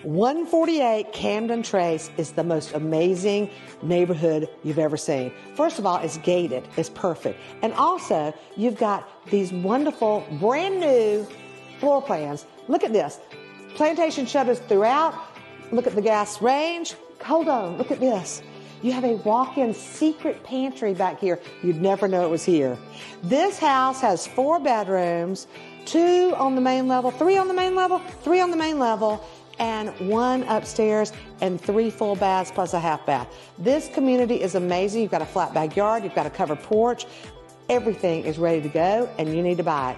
148 Camden Trce is the most amazing neighborhood you've ever seen. First of all, it's gated. It's perfect. And also, you've got these wonderful, brand new floor plans. Look at this. Plantation shutters throughout. Look at the gas range. Hold on. Look at this. You have a walk-in secret pantry back here. You'd never know it was here. This house has 4 bedrooms, 2 on the main level, 3 on the main level, 3 on the main level, and 1 upstairs and 3 full baths plus a half bath. This community is amazing. You've got a flat backyard, you've got a covered porch. Everything is ready to go, and you need to buy it.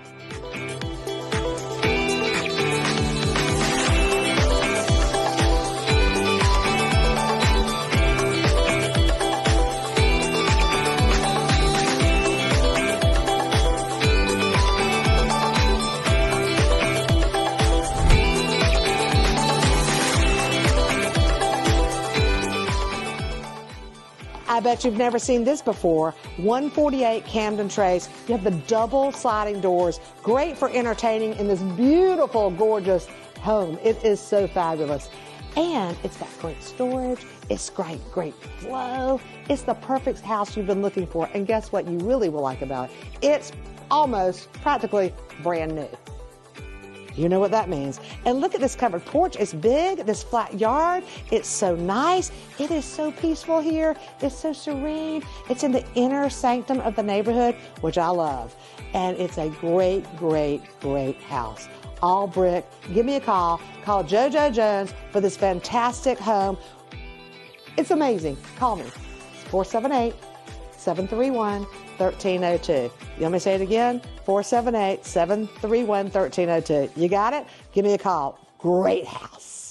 I bet you've never seen this before. 148 Camden Trce. You have the double sliding doors. Great for entertaining in this beautiful, gorgeous home. It is so fabulous. And it's got great storage. It's great flow. It's the perfect house you've been looking for. And guess what you really will like about it? It's almost practically brand new. You know what that means. And look at this covered porch. It's big, this flat yard. It's so nice. It is so peaceful here. It's so serene. It's in the inner sanctum of the neighborhood, which I love. And it's a great house. All brick. Give me a call. Call JoJo Jones for this fantastic home. It's amazing. Call me. It's 478-731-1302. You want me to say it again? 478-731-1302. You got it? Give me a call. Great house.